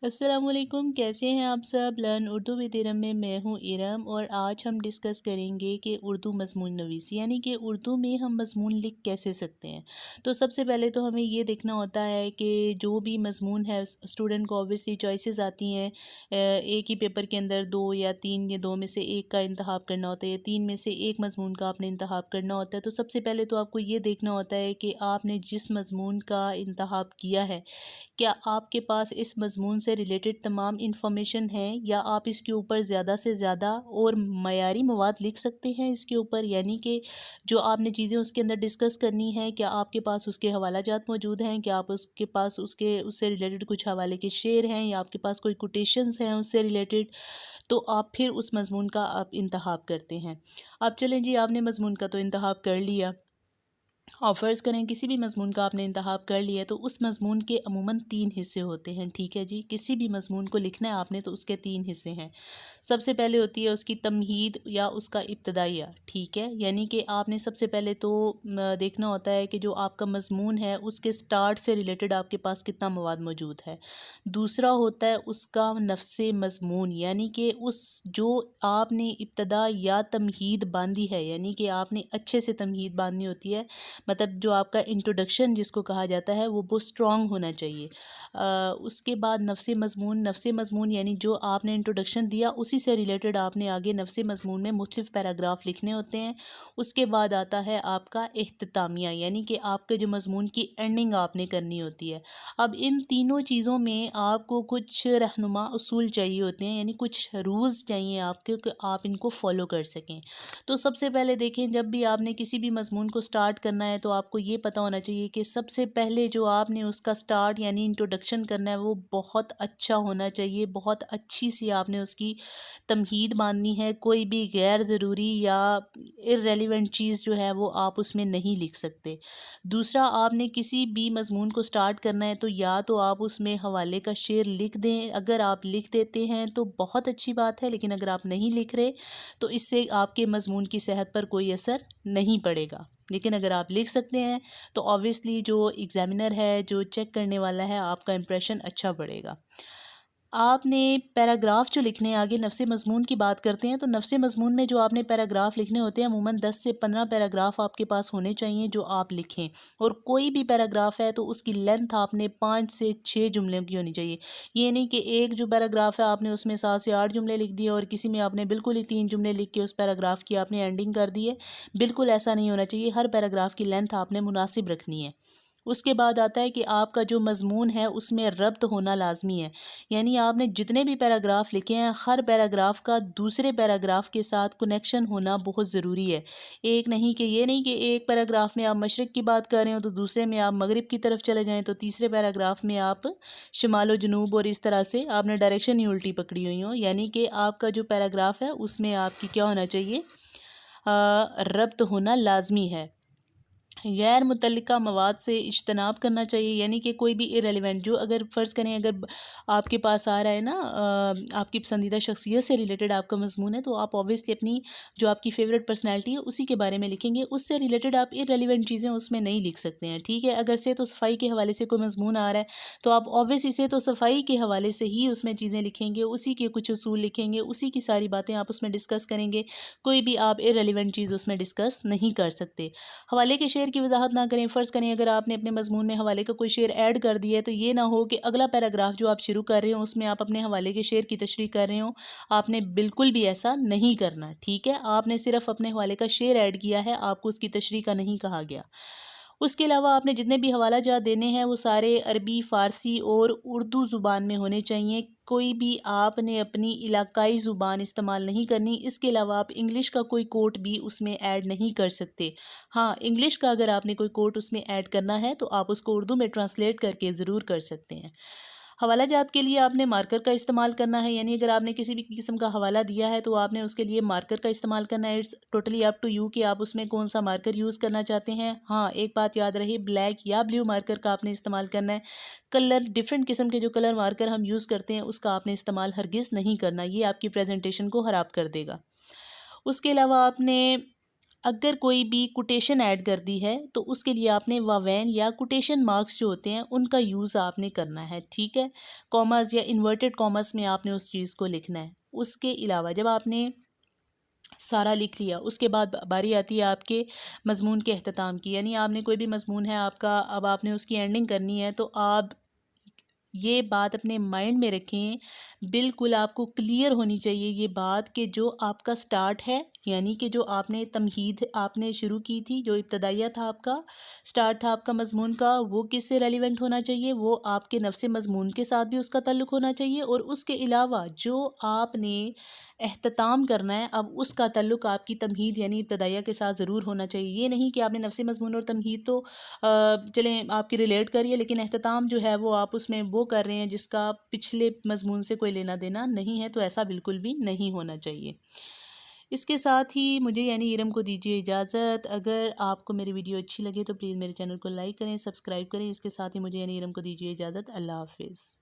السلام علیکم، کیسے ہیں آپ سب؟ لرن اردو ود ارم میں ہوں ارم، اور آج ہم ڈسکس کریں گے کہ اردو مضمون نویسی یعنی کہ اردو میں ہم مضمون لکھ کیسے سکتے ہیں۔ تو سب سے پہلے تو ہمیں یہ دیکھنا ہوتا ہے کہ جو بھی مضمون ہے اسٹوڈنٹ کو اوبویسلی چوائسیز آتی ہیں، ایک ہی پیپر کے اندر دو یا تین یا دو میں سے ایک کا انتخاب کرنا ہوتا ہے یا تین میں سے ایک مضمون کا آپ نے انتخاب کرنا ہوتا ہے۔ تو سب سے پہلے تو آپ کو یہ دیکھنا ہوتا ہے کہ آپ نے جس مضمون کا انتخاب کیا ہے، کیا آپ کے پاس اس مضمون سے ریلیٹڈ تمام انفارمیشن ہیں، یا آپ اس کے اوپر زیادہ سے زیادہ اور معیاری مواد لکھ سکتے ہیں اس کے اوپر، یعنی کہ جو آپ نے چیزیں اس کے اندر ڈسکس کرنی ہیں، کیا آپ کے پاس اس کے حوالہ جات موجود ہیں، کیا آپ اس کے پاس اس سے ریلیٹڈ کچھ حوالے کے شعر ہیں، یا آپ کے پاس کوئی کوٹیشنز ہیں اس سے ریلیٹڈ۔ تو آپ پھر اس مضمون کا آپ انتخاب کرتے ہیں۔ اب چلیں جی، آپ نے مضمون کا تو انتخاب کر لیا، اور فرض کریں کسی بھی مضمون کا آپ نے انتخاب کر لیا، تو اس مضمون کے عموماً 3 حصے ہوتے ہیں، ٹھیک ہے جی۔ کسی بھی مضمون کو لکھنا ہے آپ نے تو اس کے 3 حصے ہیں۔ سب سے پہلے ہوتی ہے اس کی تمہید یا اس کا ابتدائیہ، ٹھیک ہے، یعنی کہ آپ نے سب سے پہلے تو دیکھنا ہوتا ہے کہ جو آپ کا مضمون ہے اس کے سٹارٹ سے ریلیٹڈ آپ کے پاس کتنا مواد موجود ہے۔ دوسرا ہوتا ہے اس کا نفس مضمون، یعنی کہ جو آپ نے ابتدا یا تمہید باندھی ہے، یعنی کہ آپ نے اچھے سے تمہید باندھنی ہوتی ہے، مطلب جو آپ کا انٹروڈکشن جس کو کہا جاتا ہے وہ بہت اسٹرانگ ہونا چاہیے۔ اس کے بعد نفس مضمون یعنی جو آپ نے انٹروڈکشن دیا اسی سے ریلیٹڈ آپ نے آگے نفس مضمون میں مختلف پیراگراف لکھنے ہوتے ہیں۔ اس کے بعد آتا ہے آپ کا اختتامیہ، یعنی کہ آپ کے جو مضمون کی اینڈنگ آپ نے کرنی ہوتی ہے۔ اب ان تینوں چیزوں میں آپ کو کچھ رہنما اصول چاہیے ہوتے ہیں، یعنی کچھ رولز چاہیے آپ کے کہ آپ ان کو فالو کر سکیں۔ تو سب سے پہلے دیکھیں، جب بھی آپ نے کسی بھی مضمون کو سٹارٹ کرنا ہے تو آپ کو یہ پتہ ہونا چاہیے کہ سب سے پہلے جو آپ نے اس کا سٹارٹ یعنی انٹروڈکشن کرنا ہے وہ بہت اچھا ہونا چاہیے، بہت اچھی سی آپ نے اس کی تمہید باندھنی ہے۔ کوئی بھی غیر ضروری یا ارریلیونٹ چیز جو ہے وہ آپ اس میں نہیں لکھ سکتے۔ دوسرا، آپ نے کسی بھی مضمون کو سٹارٹ کرنا ہے تو یا تو آپ اس میں حوالے کا شعر لکھ دیں، اگر آپ لکھ دیتے ہیں تو بہت اچھی بات ہے، لیکن اگر آپ نہیں لکھ رہے تو اس سے آپ کے مضمون کی صحت پر کوئی اثر نہیں پڑے گا۔ لیکن اگر آپ لکھ سکتے ہیں تو آبویسلی جو ایگزامینر ہے، جو چیک کرنے والا ہے، آپ کا امپریشن اچھا پڑے گا۔ آپ نے پیراگراف جو لکھنے ہیں، آگے نفس مضمون کی بات کرتے ہیں، تو نفس مضمون میں جو آپ نے پیراگراف لکھنے ہوتے ہیں عموماً 10 سے 15 پیراگراف آپ کے پاس ہونے چاہیے جو آپ لکھیں، اور کوئی بھی پیراگراف ہے تو اس کی لینتھ آپ نے 5 سے 6 جملوں کی ہونی چاہیے۔ یہ نہیں کہ ایک جو پیراگراف ہے آپ نے اس میں 7 سے 8 جملے لکھ دیے اور کسی میں آپ نے بالکل ہی 3 جملے لکھ کے اس پیراگراف کی آپ نے اینڈنگ کر دی ہے۔ بالکل ایسا نہیں ہونا چاہیے، ہر پیراگراف کی لینتھ آپ نے مناسب رکھنی ہے۔ اس کے بعد آتا ہے کہ آپ کا جو مضمون ہے اس میں ربط ہونا لازمی ہے، یعنی آپ نے جتنے بھی پیراگراف لکھے ہیں ہر پیراگراف کا دوسرے پیراگراف کے ساتھ کنیکشن ہونا بہت ضروری ہے۔ ایک نہیں کہ یہ نہیں کہ ایک پیراگراف میں آپ مشرق کی بات کر رہے ہو تو دوسرے میں آپ مغرب کی طرف چلے جائیں، تو تیسرے پیراگراف میں آپ شمال و جنوب، اور اس طرح سے آپ نے ڈائریکشن ہی الٹی پکڑی ہوئی ہو۔ یعنی کہ آپ کا جو پیراگراف ہے اس میں آپ کی کیا ہونا چاہیے، ربط ہونا لازمی ہے۔ غیر متعلقہ مواد سے اجتناب کرنا چاہیے، یعنی کہ کوئی بھی ارریلیونٹ جو اگر فرض کریں اگر آپ کے پاس آ رہا ہے نا، آپ کی پسندیدہ شخصیت سے ریلیٹڈ آپ کا مضمون ہے، تو آپ اوبویسلی اپنی جو آپ کی فیوریٹ پرسنالٹی ہے اسی کے بارے میں لکھیں گے، اس سے ریلیٹڈ آپ ارریلیونٹ چیزیں اس میں نہیں لکھ سکتے ہیں، ٹھیک ہے۔ اگر صحت و صفائی کے حوالے سے کوئی مضمون آ رہا ہے تو آپ اوبویسلی صحت و صفائی کے حوالے سے ہی اس میں چیزیں لکھیں گے، اسی کے کچھ اصول لکھیں گے، اسی کی ساری باتیں آپ اس میں ڈسکس کریں گے، کوئی بھی آپ ارریلیونٹ چیز اس میں ڈسکس نہیں کر سکتے۔ حوالے کے شعر کی وضاحت نہ کریں۔ فرض کریں اگر آپ نے اپنے مضمون میں حوالے کا کوئی شعر ایڈ کر دیا ہے تو یہ نہ ہو کہ اگلا پیراگراف جو آپ شروع کر رہے ہو اس میں آپ اپنے حوالے کے شعر کی تشریح کر رہے ہو۔ آپ نے بالکل بھی ایسا نہیں کرنا، ٹھیک ہے۔ آپ نے صرف اپنے حوالے کا شعر ایڈ کیا ہے، آپ کو اس کی تشریح کا نہیں کہا گیا۔ اس کے علاوہ آپ نے جتنے بھی حوالہ جات دینے ہیں وہ سارے عربی، فارسی اور اردو زبان میں ہونے چاہیے۔ کوئی بھی آپ نے اپنی علاقائی زبان استعمال نہیں کرنی۔ اس کے علاوہ آپ انگلش کا کوئی کوٹ بھی اس میں ایڈ نہیں کر سکتے۔ ہاں، انگلش کا اگر آپ نے کوئی کوٹ اس میں ایڈ کرنا ہے تو آپ اس کو اردو میں ٹرانسلیٹ کر کے ضرور کر سکتے ہیں۔ حوالہ جات کے لیے آپ نے مارکر کا استعمال کرنا ہے، یعنی اگر آپ نے کسی بھی قسم کا حوالہ دیا ہے تو آپ نے اس کے لیے مارکر کا استعمال کرنا ہے۔ It's totally up to you کہ آپ اس میں کون سا مارکر یوز کرنا چاہتے ہیں۔ ہاں، ایک بات یاد رہے، بلیک یا بلیو مارکر کا آپ نے استعمال کرنا ہے۔ کلر، ڈیفرنٹ قسم کے جو کلر مارکر ہم یوز کرتے ہیں اس کا آپ نے استعمال ہرگز نہیں کرنا، یہ آپ کی پریزنٹیشن کو خراب کر دے گا۔ اس کے علاوہ آپ نے اگر کوئی بھی کوٹیشن ایڈ کر دی ہے تو اس کے لیے آپ نے واوین یا کوٹیشن مارکس جو ہوتے ہیں ان کا یوز آپ نے کرنا ہے، ٹھیک ہے، کاماز یا انورٹڈ کاماز میں آپ نے اس چیز کو لکھنا ہے۔ اس کے علاوہ جب آپ نے سارا لکھ لیا، اس کے بعد باری آتی ہے آپ کے مضمون کے اختتام کی، یعنی آپ نے کوئی بھی مضمون ہے آپ کا، اب آپ نے اس کی اینڈنگ کرنی ہے، تو آپ یہ بات اپنے مائنڈ میں رکھیں، بالکل آپ کو کلیئر ہونی چاہیے یہ بات کہ جو آپ کا سٹارٹ ہے، یعنی کہ جو آپ نے تمہید آپ نے شروع کی تھی، جو ابتدائیہ تھا آپ کا، سٹارٹ تھا آپ کا مضمون کا، وہ کس سے ریلیونٹ ہونا چاہیے، وہ آپ کے نفس مضمون کے ساتھ بھی اس کا تعلق ہونا چاہیے، اور اس کے علاوہ جو آپ نے اختتام کرنا ہے اب اس کا تعلق آپ کی تمہید یعنی ابتدائیہ کے ساتھ ضرور ہونا چاہیے۔ یہ نہیں کہ آپ نے نفس مضمون اور تمہید تو چلیں آپ کی ریلیٹ کریے، لیکن اختتام جو ہے وہ آپ اس میں وہ کر رہے ہیں جس کا پچھلے مضمون سے کوئی لینا دینا نہیں ہے، تو ایسا بالکل بھی نہیں ہونا چاہیے۔ اس کے ساتھ ہی مجھے یعنی ارم کو دیجیے اجازت۔ اگر آپ کو میری ویڈیو اچھی لگے تو پلیز میرے چینل کو لائک کریں، سبسکرائب کریں۔ اس کے ساتھ ہی مجھے یعنی ارم کو دیجیے اجازت۔ اللہ حافظ۔